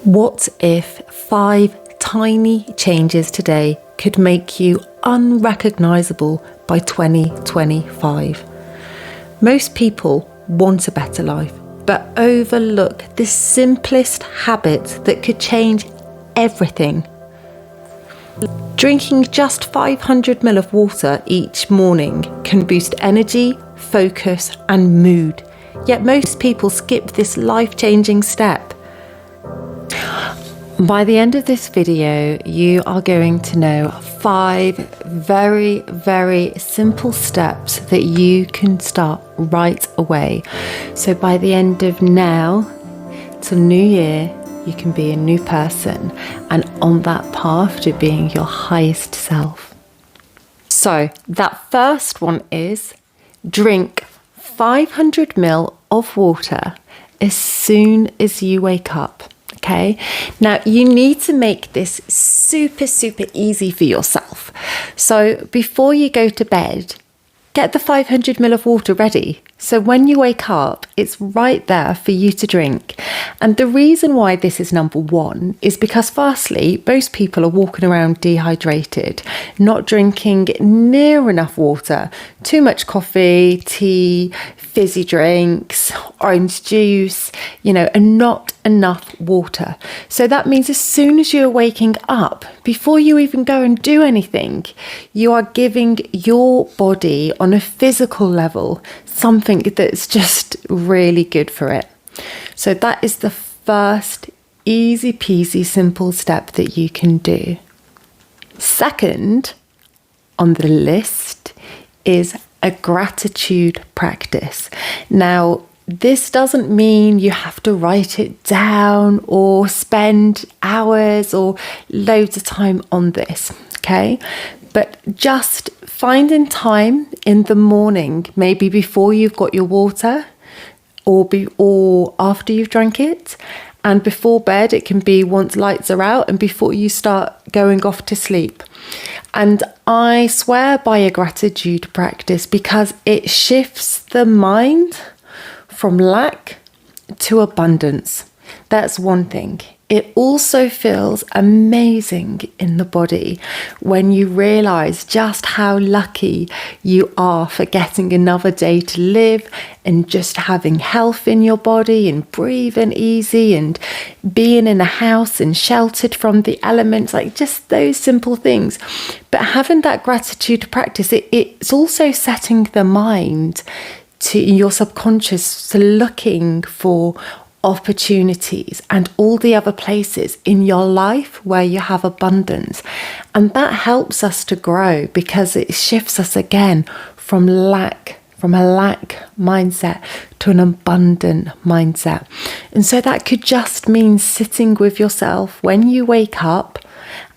What if 5 tiny changes today could make you unrecognizable by 2025? Most people want a better life, but overlook the simplest habit that could change everything. Drinking just 500 ml of water each morning can boost energy, focus, and mood. Yet most people skip this life-changing step. By the end of this video, you are going to know 5 very, very simple steps that you can start right away. So by the end of now till New Year, you can be a new person and on that path to being your highest self. So that first one is drink 500 ml of water as soon as you wake up. Okay, now you need to make this super easy for yourself. So before you go to bed, get the 500 ml of water ready. So when you wake up, it's right there for you to drink. And the reason why this is number 1 is because firstly, most people are walking around dehydrated, not drinking near enough water, too much coffee, tea, fizzy drinks, orange juice, and not enough water. So that means as soon as you're waking up, before you even go and do anything, you are giving your body on a physical level something that's just really good for it. So that is the first easy peasy simple step that you can do. Second on the list is a gratitude practice. Now, this doesn't mean you have to write it down or spend hours or loads of time on this, okay? But just finding time in the morning, maybe before you've got your water or after you've drank it, and before bed, it can be once lights are out and before you start going off to sleep. And I swear by a gratitude practice because it shifts the mind from lack to abundance. That's one thing. It also feels amazing in the body when you realize just how lucky you are for getting another day to live and just having health in your body and breathing easy and being in a house and sheltered from the elements, like just those simple things. But having that gratitude practice, it's also setting the mind to your subconscious to looking for opportunities and all the other places in your life where you have abundance. And that helps us to grow because it shifts us again from a lack mindset to an abundant mindset. And so that could just mean sitting with yourself when you wake up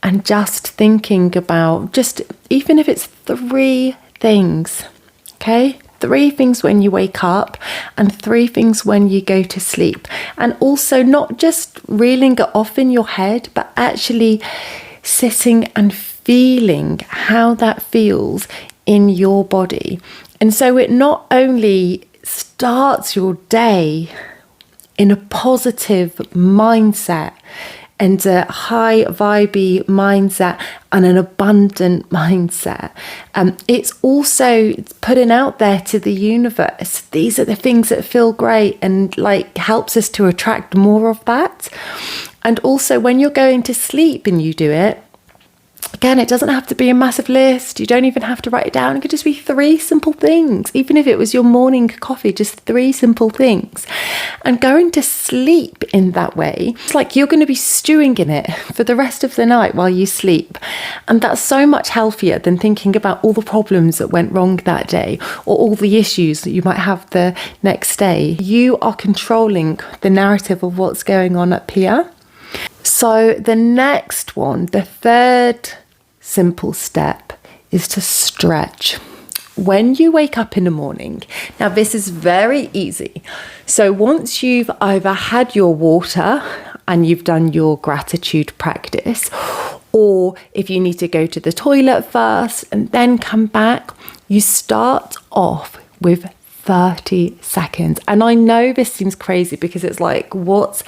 and just thinking about just, even if it's 3 things, okay? 3 things when you wake up and 3 things when you go to sleep. And also not just reeling it off in your head, but actually sitting and feeling how that feels in your body. And so it not only starts your day in a positive mindset and a high vibey mindset and an abundant mindset. It's also putting out there to the universe, these are the things that feel great and helps us to attract more of that. And also when you're going to sleep and you do it, again, it doesn't have to be a massive list. You don't even have to write it down. It could just be 3 simple things. Even if it was your morning coffee, just 3 simple things. And going to sleep in that way, it's like you're going to be stewing in it for the rest of the night while you sleep. And that's so much healthier than thinking about all the problems that went wrong that day or all the issues that you might have the next day. You are controlling the narrative of what's going on up here. So the next one, the third simple step, is to stretch. When you wake up in the morning, now this is very easy. So once you've either had your water and you've done your gratitude practice, or if you need to go to the toilet first and then come back, you start off with 30 seconds. And I know this seems crazy because it's like, what's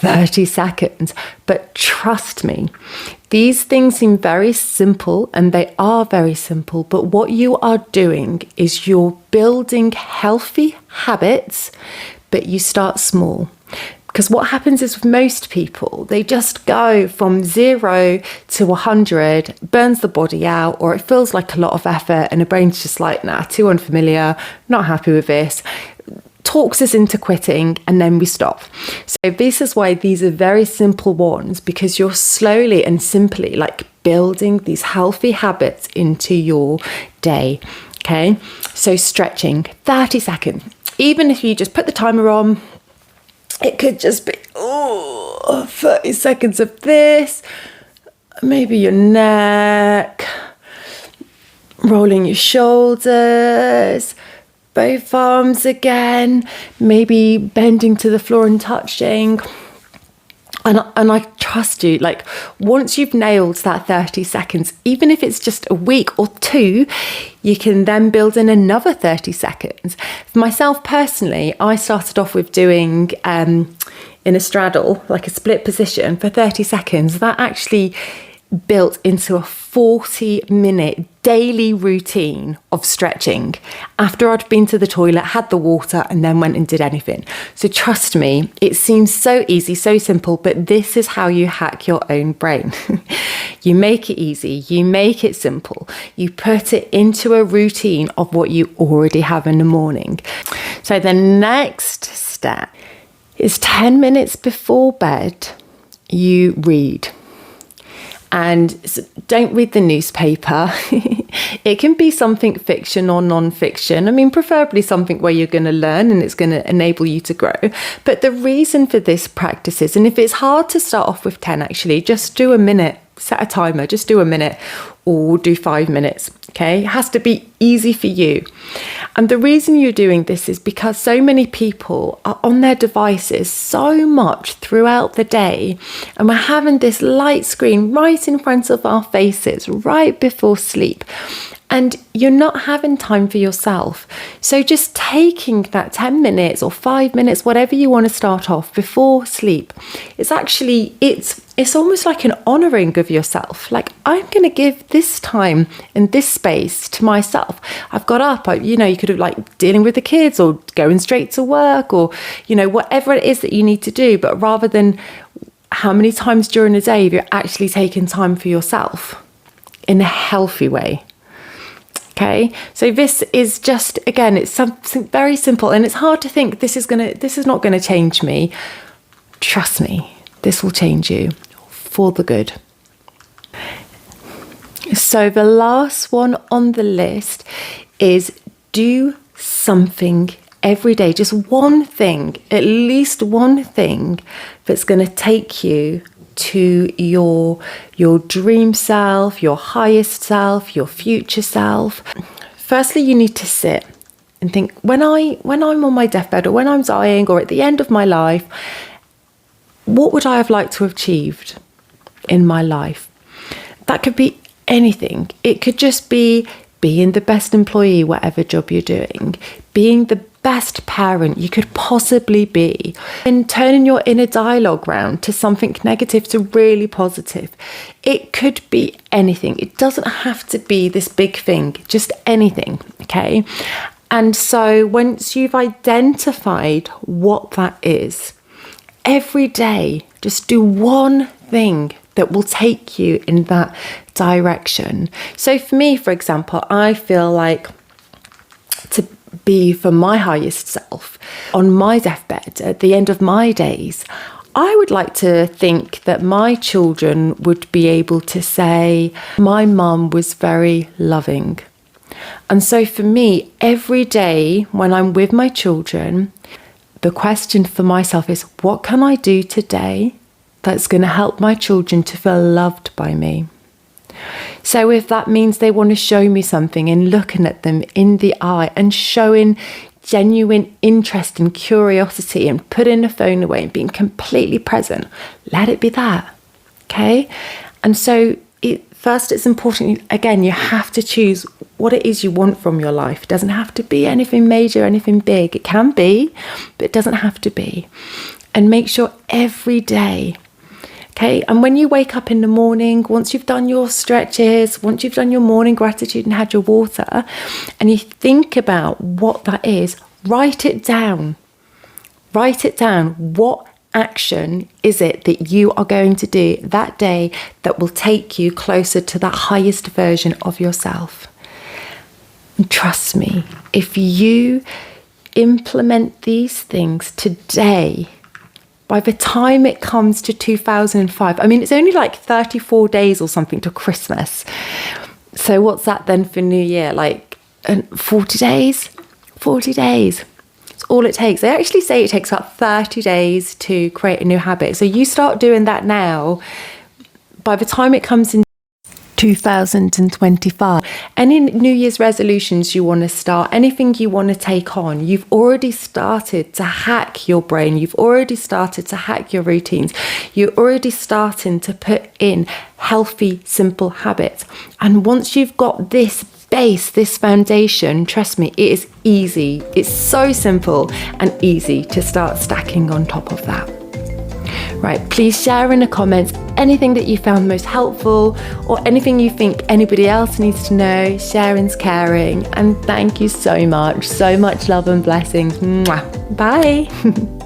30 seconds. But trust me, these things seem very simple, and they are very simple, but what you are doing is you're building healthy habits, but you start small. Because what happens is with most people, they just go from 0 to 100, burns the body out, or it feels like a lot of effort and the brain's just like, nah, too unfamiliar, not happy with this, talks us into quitting, and then we stop. So this is why these are very simple ones, because you're slowly and simply like building these healthy habits into your day. Okay, so stretching, 30 seconds. Even if you just put the timer on, it could just be 30 seconds of this, maybe your neck, rolling your shoulders, both arms again, maybe bending to the floor and touching. And I trust you, like once you've nailed that 30 seconds, even if it's just a week or 2, you can then build in another 30 seconds. For myself personally, I started off with doing in a straddle, like a split position for 30 seconds. That actually built into a 40-minute daily routine of stretching after I'd been to the toilet, had the water, and then went and did anything. So trust me, it seems so easy, so simple, but this is how you hack your own brain. You make it easy, you make it simple, you put it into a routine of what you already have in the morning. So the next step is 10 minutes before bed, you read. And don't read the newspaper. It can be something fiction or non-fiction. I mean, preferably something where you're going to learn and it's going to enable you to grow. But the reason for this practice is, and if it's hard to start off with 10, actually, just do a minute. Set a timer, just do a minute, or do 5 minutes, okay? It has to be easy for you. And the reason you're doing this is because so many people are on their devices so much throughout the day, and we're having this light screen right in front of our faces right before sleep. And you're not having time for yourself. So just taking that 10 minutes or 5 minutes, whatever you want to start off before sleep, it's actually, it's almost like an honouring of yourself. Like, I'm going to give this time and this space to myself. I've got up, you could have like dealing with the kids or going straight to work or, whatever it is that you need to do. But rather than how many times during the day you're actually taking time for yourself in a healthy way. Okay, so this is just, again, it's something very simple, and it's hard to think this is not going to change me. Trust me, this will change you for the good. So the last one on the list is do something every day, just one thing, at least one thing that's going to take you to your dream self, your highest self, your future self. Firstly, you need to sit and think, when I'm on my deathbed or when I'm dying or at the end of my life, what would I have liked to have achieved in my life? That could be anything. It could just be being the best employee, whatever job you're doing, being the best parent you could possibly be, and turning your inner dialogue round to something negative to really positive. It could be anything. It doesn't have to be this big thing, just anything, okay? And so once you've identified what that is, every day, just do one thing that will take you in that direction. So for me, for example, I feel like to be for my highest self on my deathbed at the end of my days, I would like to think that my children would be able to say, my mum was very loving. And so for me, every day when I'm with my children, the question for myself is, what can I do today that's going to help my children to feel loved by me? So if that means they want to show me something and looking at them in the eye and showing genuine interest and curiosity and putting the phone away and being completely present, let it be that, okay? And so first it's important, again, you have to choose what it is you want from your life. It doesn't have to be anything major, anything big. It can be, but it doesn't have to be. And make sure every day, okay, and when you wake up in the morning, once you've done your stretches, once you've done your morning gratitude and had your water, and you think about what that is, write it down. Write it down. What action is it that you are going to do that day that will take you closer to that highest version of yourself? And trust me, if you implement these things today, by the time it comes to 2005, I mean, it's only like 34 days or something to Christmas. So what's that then for New Year? Like 40 days? 40 days. It's all it takes. They actually say it takes about 30 days to create a new habit. So you start doing that now. By the time it comes in 2025, any New Year's resolutions you want to start, anything you want to take on, you've already started to hack your brain. You've already started to hack your routines. You're already starting to put in healthy, simple habits. And once you've got this base, this foundation, trust me, it is easy. It's so simple and easy to start stacking on top of that. Right, please share in the comments anything that you found most helpful or anything you think anybody else needs to know. Sharing's caring. And thank you so much. So much love and blessings. Mwah. Bye.